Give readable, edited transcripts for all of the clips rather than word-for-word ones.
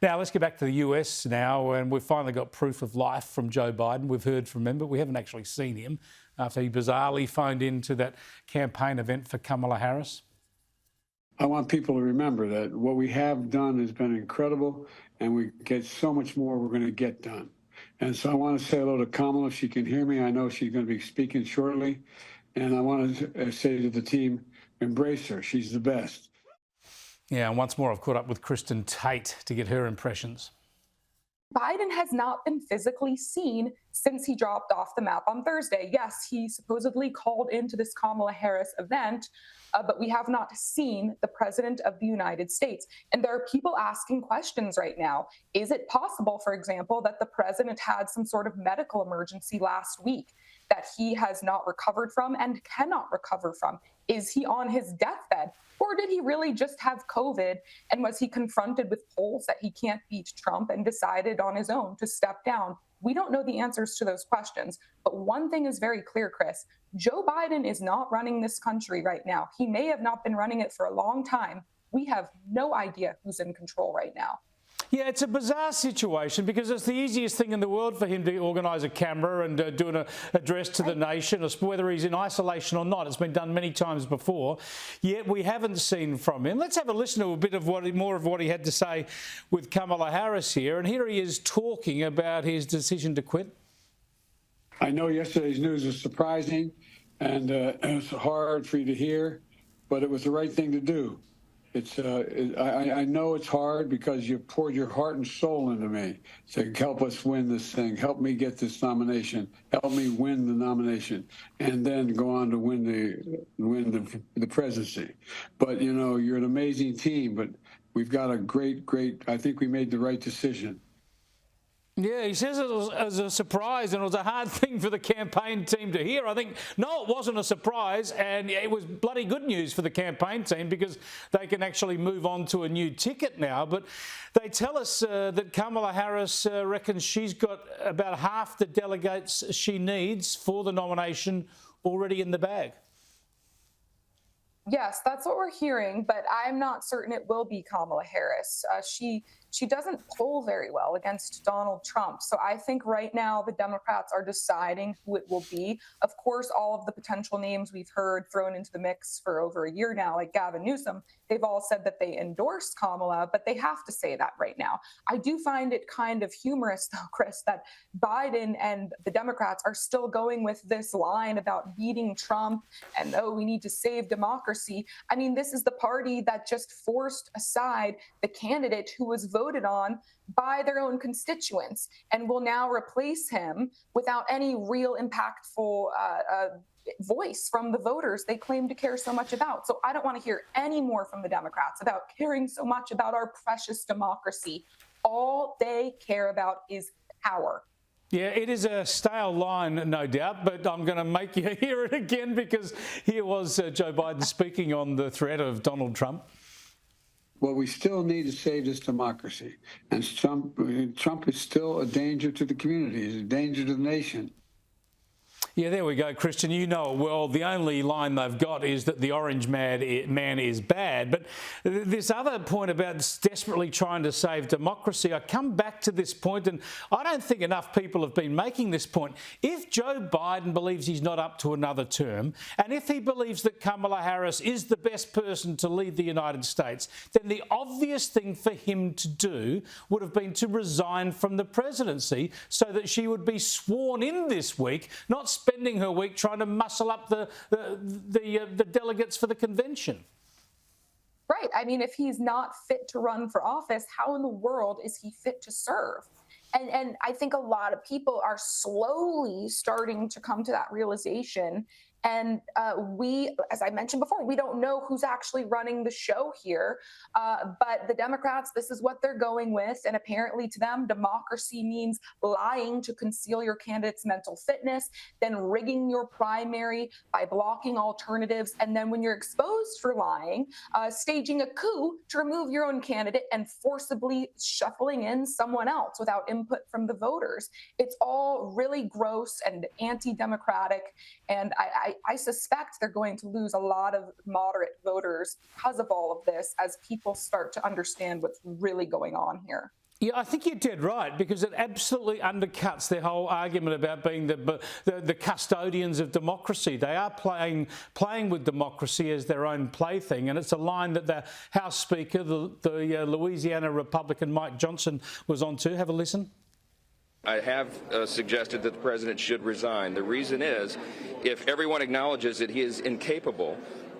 Now, let's get back to the US now, and we've finally got proof of life from Joe Biden. We've heard from him, but we haven't actually seen him after he bizarrely phoned into that campaign event for Kamala Harris. I want people to remember that what we have done has been incredible, and we get so much more we're going to get done. And so I want to say hello to Kamala if she can hear me. I know she's going to be speaking shortly. And I want to say to the team, embrace her. She's the best. Yeah, and once more, I've caught up with Kristen Tate to get her impressions. Biden has not been physically seen since he dropped off the map on Thursday. Yes, he supposedly called into this Kamala Harris event, but we have not seen the president of the United States. And there are people asking questions right now. Is it possible, for example, that the president had some sort of medical emergency last week that he has not recovered from and cannot recover from? Is he on his deathbed? Or did he really just have COVID, and was he confronted with polls that he can't beat Trump and decided on his own to step down? We don't know the answers to those questions. But one thing is very clear, Chris. Joe Biden is not running this country right now. He may have not been running it for a long time. We have no idea who's in control right now. Yeah, it's a bizarre situation because it's the easiest thing in the world for him to organise a camera and do an address to the nation, whether he's in isolation or not. It's been done many times before, yet we haven't seen from him. Let's have a listen to a bit of more of what he had to say with Kamala Harris here. And here he is talking about his decision to quit. I know yesterday's news was surprising and it's hard for you to hear, but it was the right thing to do. I know it's hard because you poured your heart and soul into me to help us win this thing, help me get this nomination, help me win the nomination, and then go on to win the presidency. But you know, you're an amazing team. But we've got a great. I think we made the right decision. Yeah, he says it was a surprise and it was a hard thing for the campaign team to hear. I think, no, it wasn't a surprise, and it was bloody good news for the campaign team because they can actually move on to a new ticket now. But they tell us that Kamala Harris reckons she's got about half the delegates she needs for the nomination already in the bag. Yes, that's what we're hearing, but I'm not certain it will be Kamala Harris. She doesn't poll very well against Donald Trump. So I think right now the Democrats are deciding who it will be. Of course, all of the potential names we've heard thrown into the mix for over a year now, like Gavin Newsom, they've all said that they endorse Kamala, but they have to say that right now. I do find it kind of humorous, though, Chris, that Biden and the Democrats are still going with this line about beating Trump and, oh, we need to save democracy. I mean, this is the party that just forced aside the candidate who was voted on by their own constituents and will now replace him without any real impactful voice from the voters they claim to care so much about. So I don't want to hear any more from the Democrats about caring so much about our precious democracy. All they care about is power. Yeah, it is a stale line, no doubt, but I'm going to make you hear it again because here was Joe Biden speaking on the threat of Donald Trump. Well, we still need to save this democracy. And Trump is still a danger to the community, he's a danger to the nation. Yeah, there we go, Christian. You know it well. The only line they've got is that the orange man is bad. But this other point about desperately trying to save democracy, I come back to this point, and I don't think enough people have been making this point. If Joe Biden believes he's not up to another term, and if he believes that Kamala Harris is the best person to lead the United States, then the obvious thing for him to do would have been to resign from the presidency so that she would be sworn in this week, not spending her week trying to muscle up the delegates for the convention. Right. I mean, if he's not fit to run for office, how in the world is he fit to serve? And I think a lot of people are slowly starting to come to that realization. And we, as I mentioned before, we don't know who's actually running the show here. But the Democrats, this is what they're going with. And apparently to them, democracy means lying to conceal your candidate's mental fitness, then rigging your primary by blocking alternatives. And then when you're exposed for lying, staging a coup to remove your own candidate and forcibly shuffling in someone else without input from the voters. It's all really gross and anti-democratic. And I suspect they're going to lose a lot of moderate voters because of all of this as people start to understand what's really going on here. Yeah, I think you're dead right, because it absolutely undercuts their whole argument about being the custodians of democracy. They are playing with democracy as their own plaything, and it's a line that the House Speaker, the Louisiana Republican Mike Johnson, was on to. Have a listen. I have suggested that the president should resign. The reason is, if everyone acknowledges that he is incapable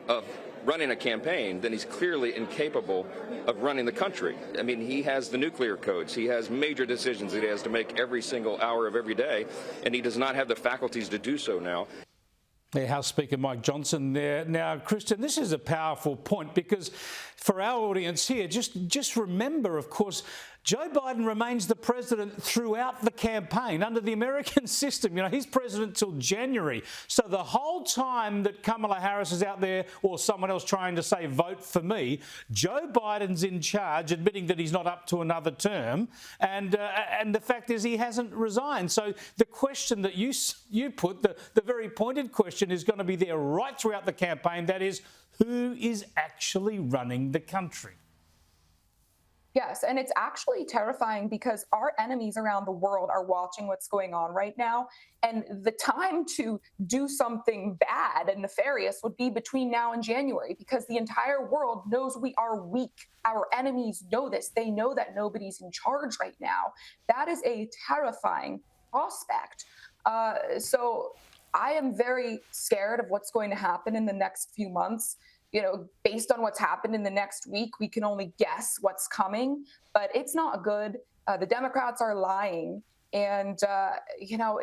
of running a campaign, then he's clearly incapable of running the country. I mean, he has the nuclear codes. He has major decisions that he has to make every single hour of every day, and he does not have the faculties to do so now. The House Speaker Mike Johnson there. Now, Kristen, this is a powerful point, because for our audience here, just remember, of course, Joe Biden remains the president throughout the campaign. Under the American system, he's president till January. So the whole time that Kamala Harris is out there, or someone else trying to say, vote for me, Joe Biden's in charge, admitting that he's not up to another term. And the fact is, he hasn't resigned. So the question that you put, the very pointed question, is going to be there right throughout the campaign. That is, who is actually running the country? Yes, and it's actually terrifying, because our enemies around the world are watching what's going on right now. And the time to do something bad and nefarious would be between now and January, because the entire world knows we are weak. Our enemies know this. They know that nobody's in charge right now. That is a terrifying prospect. So I am very scared of what's going to happen in the next few months. Based on what's happened in the next week, we can only guess what's coming, but it's not good. The Democrats are lying. And,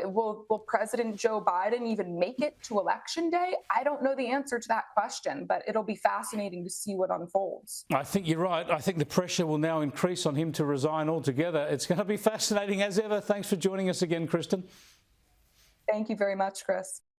will President Joe Biden even make it to Election Day? I don't know the answer to that question, but it'll be fascinating to see what unfolds. I think you're right. I think the pressure will now increase on him to resign altogether. It's going to be fascinating as ever. Thanks for joining us again, Kristen. Thank you very much, Chris.